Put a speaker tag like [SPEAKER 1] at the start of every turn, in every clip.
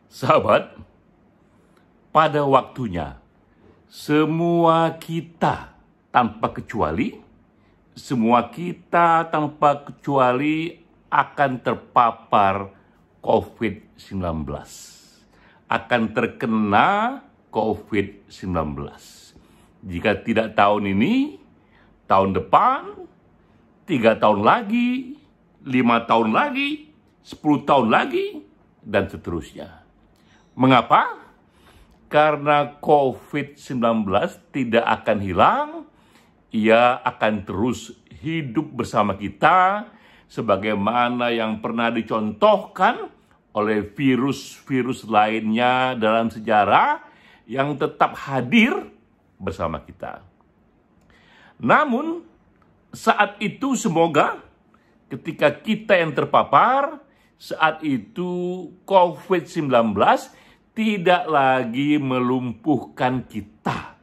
[SPEAKER 1] Sahabat, pada waktunya semua kita tanpa kecuali akan terpapar COVID-19, akan terkena COVID-19. Jika tidak tahun ini, tahun depan, 3 tahun lagi, 5 tahun lagi, 10 tahun lagi, dan seterusnya. Mengapa? Karena COVID-19 tidak akan hilang, ia akan terus hidup bersama kita, sebagaimana yang pernah dicontohkan oleh virus-virus lainnya dalam sejarah yang tetap hadir bersama kita. Namun, saat itu semoga ketika kita yang terpapar, saat itu COVID-19 tidak lagi melumpuhkan kita,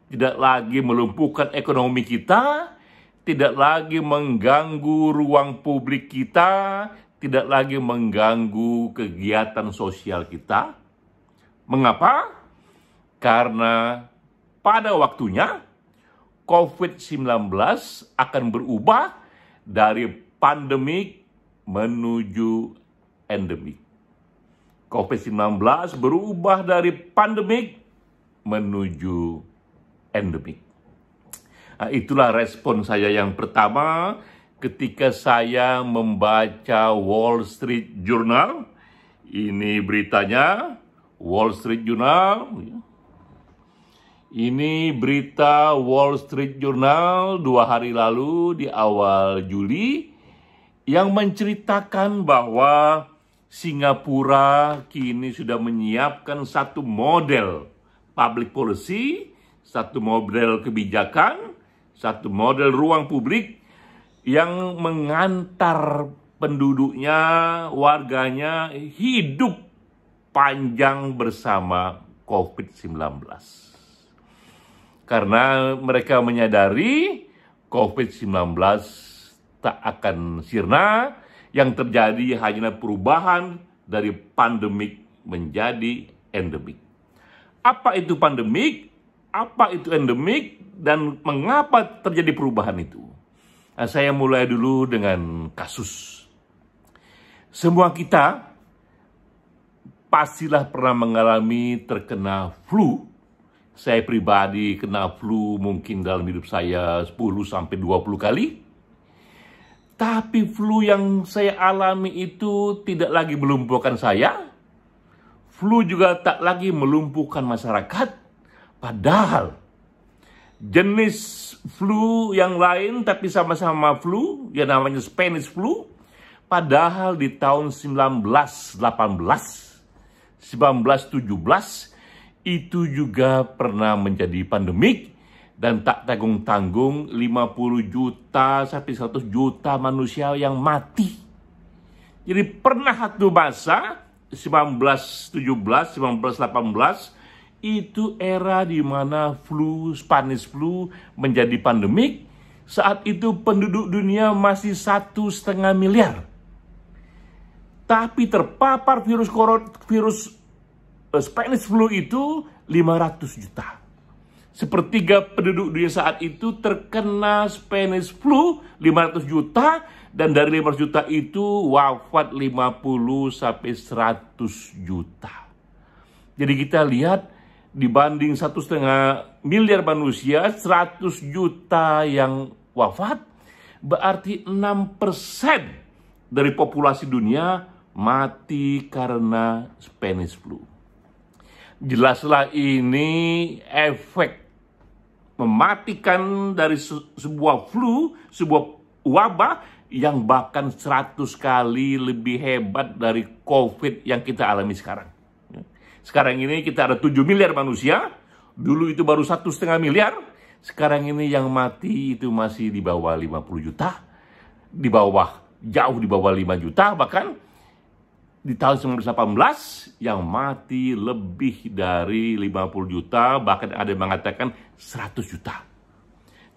[SPEAKER 1] tidak lagi melumpuhkan ekonomi kita, tidak lagi mengganggu ruang publik kita, tidak lagi mengganggu kegiatan sosial kita. Mengapa? Karena pada waktunya COVID-19 akan berubah dari pandemik menuju endemik. COVID-19 berubah dari pandemik menuju endemik. Nah, itulah respon saya yang pertama ketika saya membaca Wall Street Journal. Ini beritanya, Wall Street Journal. Ini berita Wall Street Journal 2 hari lalu di awal Juli yang menceritakan bahwa Singapura kini sudah menyiapkan satu model public policy, satu model kebijakan, satu model ruang publik yang mengantar penduduknya, warganya hidup panjang bersama COVID-19. Karena mereka menyadari COVID-19 tak akan sirna, yang terjadi hanya perubahan dari pandemik menjadi endemik. Apa itu pandemik? Apa itu endemik? Dan mengapa terjadi perubahan itu? Nah, saya mulai dulu dengan kasus. Semua kita pastilah pernah mengalami terkena flu. Saya pribadi kena flu mungkin dalam hidup saya 10-20 kali. Tapi flu yang saya alami itu tidak lagi melumpuhkan saya. Flu juga tak lagi melumpuhkan masyarakat. Padahal jenis flu yang lain tapi sama-sama flu, yang namanya Spanish flu. Padahal di tahun 1918, 1917 itu juga pernah menjadi pandemik. Dan tak tanggung-tanggung 50 juta sampai 100 juta manusia yang mati. Jadi pernah satu masa 1917, 1918 itu era di mana flu, Spanish flu menjadi pandemik. Saat itu penduduk dunia masih 1,5 miliar. Tapi terpapar virus Spanish flu itu 500 juta. Sepertiga penduduk dunia saat itu terkena Spanish flu 500 juta, dan dari 500 juta itu wafat 50 sampai 100 juta. Jadi kita lihat dibanding 1,5 miliar manusia, 100 juta yang wafat, berarti 6% dari populasi dunia mati karena Spanish flu. Jelaslah ini efek mematikan dari sebuah flu, sebuah wabah yang bahkan 100 kali lebih hebat dari COVID yang kita alami sekarang. Sekarang ini kita ada 7 miliar manusia, dulu itu baru 1,5 miliar, sekarang ini yang mati itu masih di bawah 50 juta, jauh di bawah 5 juta, bahkan di tahun 1918 yang mati lebih dari 50 juta, bahkan ada yang mengatakan 100 juta.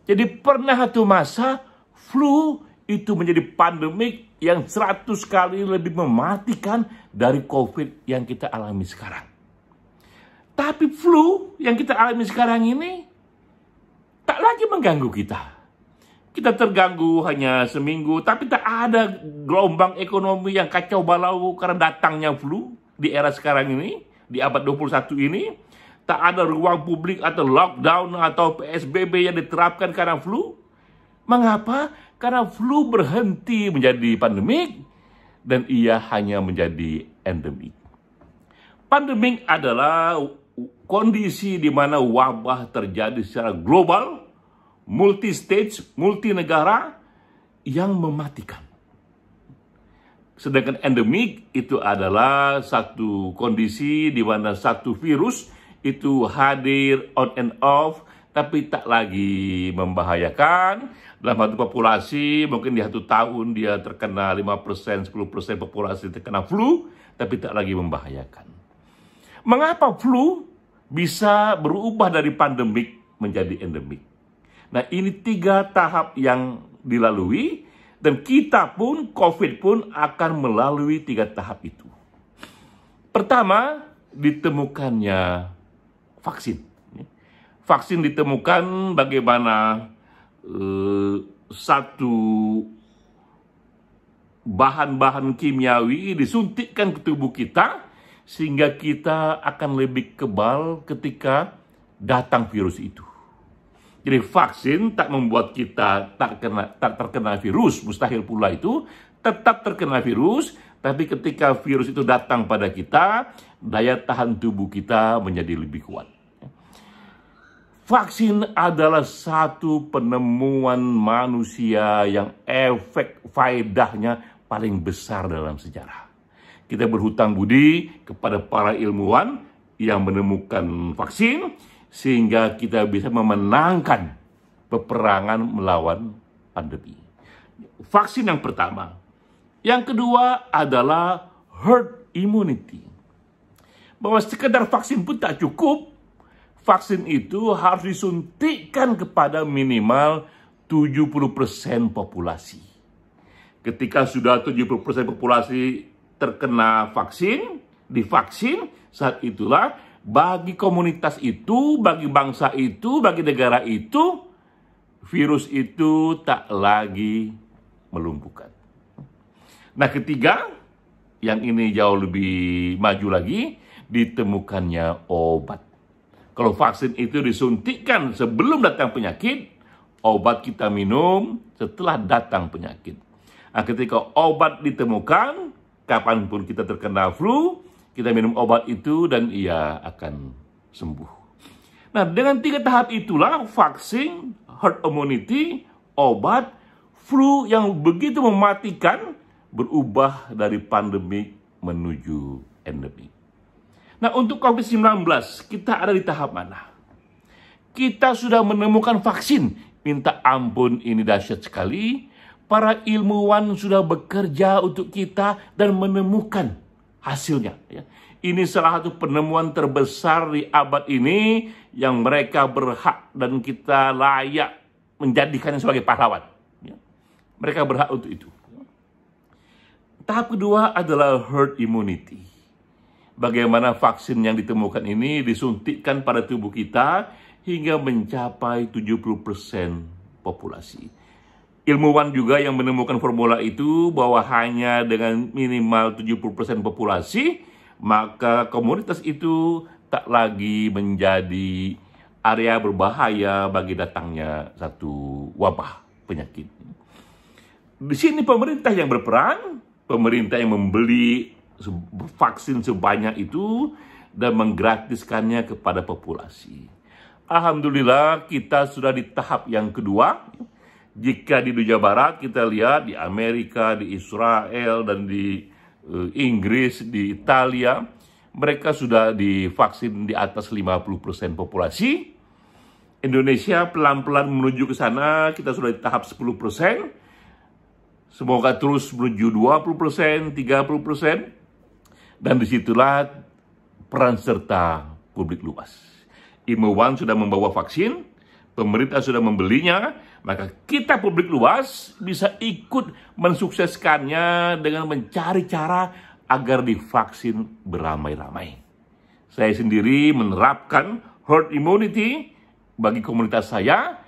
[SPEAKER 1] Jadi pernah satu masa flu itu menjadi pandemik yang 100 kali lebih mematikan dari COVID yang kita alami sekarang. Tapi flu yang kita alami sekarang ini tak lagi mengganggu kita. Kita terganggu hanya seminggu, tapi tak ada gelombang ekonomi yang kacau balau karena datangnya flu di era sekarang ini, di abad 21 ini. Tak ada ruang publik atau lockdown atau PSBB yang diterapkan karena flu. Mengapa? Karena flu berhenti menjadi pandemik dan ia hanya menjadi endemik. Pandemik adalah kondisi di mana wabah terjadi secara global, multi-stage, multi-negara yang mematikan. Sedangkan endemik itu adalah satu kondisi di mana satu virus itu hadir on and off, tapi tak lagi membahayakan. Dalam satu populasi, mungkin di 1 tahun dia terkena 5%, 10% populasi terkena flu, tapi tak lagi membahayakan. Mengapa flu bisa berubah dari pandemik menjadi endemik? Nah, ini 3 tahap yang dilalui, dan kita pun, COVID pun akan melalui 3 tahap itu. Pertama, ditemukannya vaksin. Vaksin ditemukan bagaimana satu bahan-bahan kimiawi disuntikkan ke tubuh kita sehingga kita akan lebih kebal ketika datang virus itu. Jadi vaksin tak membuat kita tak terkena virus, mustahil pula itu, tetap terkena virus, tapi ketika virus itu datang pada kita, daya tahan tubuh kita menjadi lebih kuat. Vaksin adalah satu penemuan manusia yang efek faedahnya paling besar dalam sejarah. Kita berhutang budi kepada para ilmuwan yang menemukan vaksin, sehingga kita bisa memenangkan peperangan melawan pandemi. Vaksin yang pertama. Yang kedua adalah herd immunity. Bahwa sekedar vaksin pun tak cukup. Vaksin itu harus disuntikkan kepada minimal 70% populasi. Ketika sudah 70% populasi terkena vaksin, divaksin, saat itulah bagi komunitas itu, bagi bangsa itu, bagi negara itu, virus itu tak lagi melumpuhkan. Nah, ketiga, yang ini jauh lebih maju lagi, ditemukannya obat. Kalau vaksin itu disuntikkan sebelum datang penyakit, obat kita minum setelah datang penyakit. Nah, ketika obat ditemukan, kapanpun kita terkena flu, kita minum obat itu dan ia akan sembuh. Nah, dengan 3 tahap itulah vaksin, herd immunity, obat, flu yang begitu mematikan berubah dari pandemik menuju endemik. Nah, untuk COVID-19, kita ada di tahap mana? Kita sudah menemukan vaksin. Minta ampun, ini dahsyat sekali. Para ilmuwan sudah bekerja untuk kita dan menemukan hasilnya. Ini salah satu penemuan terbesar di abad ini yang mereka berhak dan kita layak menjadikannya sebagai pahlawan. Mereka berhak untuk itu. Tahap kedua adalah herd immunity. Bagaimana vaksin yang ditemukan ini disuntikkan pada tubuh kita hingga mencapai 70% populasi. Ilmuwan juga yang menemukan formula itu bahwa hanya dengan minimal 70% populasi, maka komunitas itu tak lagi menjadi area berbahaya bagi datangnya satu wabah penyakit. Di sini pemerintah yang berperan, pemerintah yang membeli vaksin sebanyak itu dan menggratiskannya kepada populasi. Alhamdulillah kita sudah di tahap yang kedua. Jika di dunia barat kita lihat di Amerika, di Israel, dan di Inggris, di Italia, mereka sudah divaksin di atas 50% populasi. Indonesia pelan-pelan menuju ke sana, kita sudah di tahap 10%. Semoga terus menuju 20%, 30%. Dan disitulah peran serta publik luas. Ilmuwan sudah membawa vaksin, pemerintah sudah membelinya, maka kita publik luas bisa ikut mensukseskannya dengan mencari cara agar divaksin beramai-ramai. Saya sendiri menerapkan herd immunity bagi komunitas saya.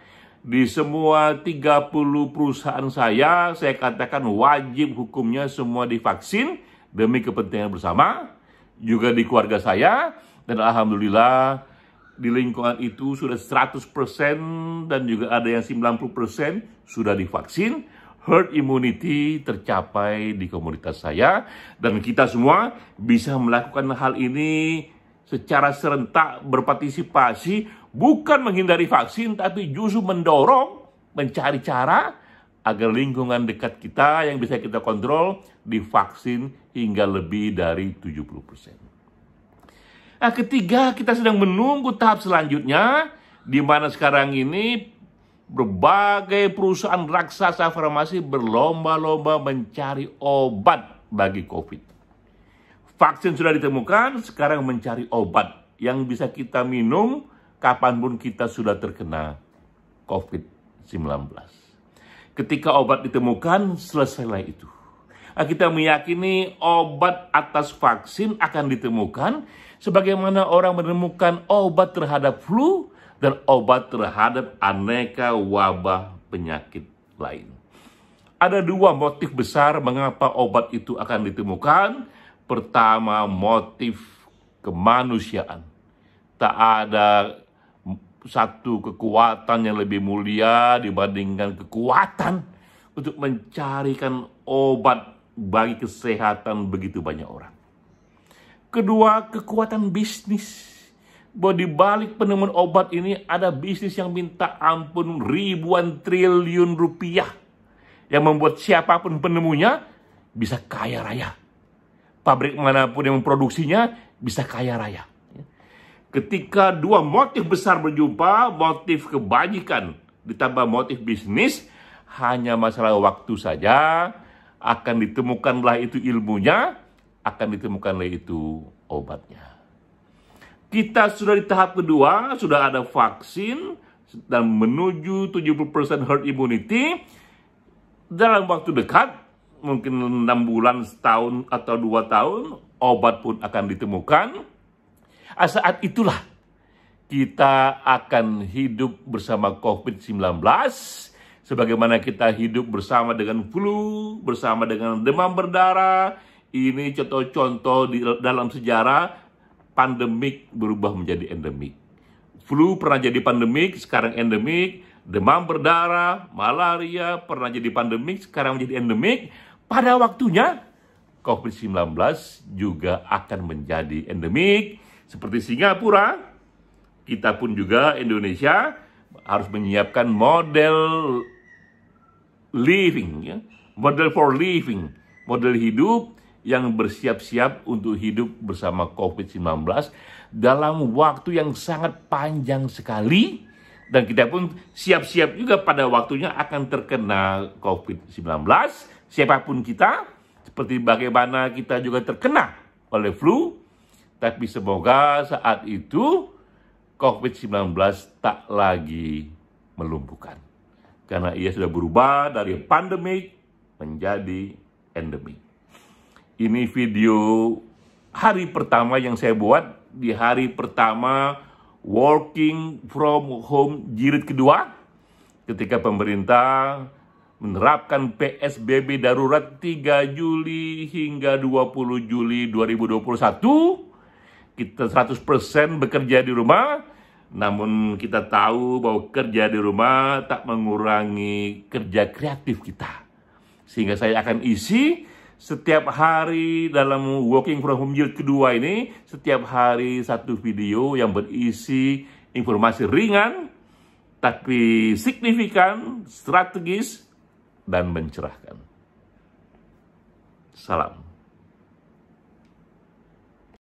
[SPEAKER 1] Di semua 30 perusahaan saya katakan wajib hukumnya semua divaksin demi kepentingan bersama. Juga di keluarga saya, dan alhamdulillah di lingkungan itu sudah 100% dan juga ada yang 90% sudah divaksin. Herd immunity tercapai di komunitas saya, dan kita semua bisa melakukan hal ini secara serentak berpartisipasi, bukan menghindari vaksin, tapi justru mendorong, mencari cara agar lingkungan dekat kita yang bisa kita kontrol divaksin hingga lebih dari 70%. Nah, ketiga, kita sedang menunggu tahap selanjutnya, di mana sekarang ini berbagai perusahaan raksasa farmasi berlomba-lomba mencari obat bagi COVID. Vaksin sudah ditemukan, sekarang mencari obat yang bisa kita minum kapanpun kita sudah terkena COVID-19. Ketika obat ditemukan, selesailah itu. Nah, kita meyakini obat atas vaksin akan ditemukan sebagaimana orang menemukan obat terhadap flu dan obat terhadap aneka wabah penyakit lain. Ada dua motif besar mengapa obat itu akan ditemukan. Pertama, motif kemanusiaan. Tak ada satu kekuatan yang lebih mulia dibandingkan kekuatan untuk mencarikan obat bagi kesehatan begitu banyak orang. Kedua, kekuatan bisnis. Bahwa di balik penemuan obat ini ada bisnis yang minta ampun ribuan triliun rupiah, yang membuat siapapun penemunya bisa kaya raya. Pabrik manapun yang memproduksinya bisa kaya raya. Ketika dua motif besar berjumpa, motif kebajikan ditambah motif bisnis, hanya masalah waktu saja, akan ditemukanlah itu ilmunya, akan ditemukanlah itu obatnya. Kita sudah di tahap kedua, sudah ada vaksin, dan menuju 70% herd immunity. Dalam waktu dekat, mungkin 6 bulan, setahun, atau 2 tahun, obat pun akan ditemukan. Saat itulah kita akan hidup bersama COVID-19, sebagaimana kita hidup bersama dengan flu, bersama dengan demam berdarah. Ini contoh-contoh dalam sejarah pandemik berubah menjadi endemik. Flu pernah jadi pandemik, sekarang endemik. Demam berdarah, malaria pernah jadi pandemik, sekarang menjadi endemik. Pada waktunya, COVID-19 juga akan menjadi endemik. Seperti Singapura, kita pun juga Indonesia harus menyiapkan model living, ya, model for living, model hidup yang bersiap-siap untuk hidup bersama COVID-19 dalam waktu yang sangat panjang sekali. Dan kita pun siap-siap juga pada waktunya akan terkena COVID-19. Siapapun kita, seperti bagaimana kita juga terkena oleh flu. Tapi semoga saat itu COVID-19 tak lagi melumpuhkan. Karena ia sudah berubah dari pandemik menjadi endemik. Ini video hari pertama yang saya buat di hari pertama working from home jilid kedua, ketika pemerintah menerapkan PSBB darurat 3 Juli hingga 20 Juli 2021. Kita 100% bekerja di rumah, namun kita tahu bahwa kerja di rumah tak mengurangi kerja kreatif kita. Sehingga saya akan isi setiap hari dalam working from home jilid kedua ini, setiap hari satu video yang berisi informasi ringan, tapi signifikan, strategis, dan mencerahkan. Salam.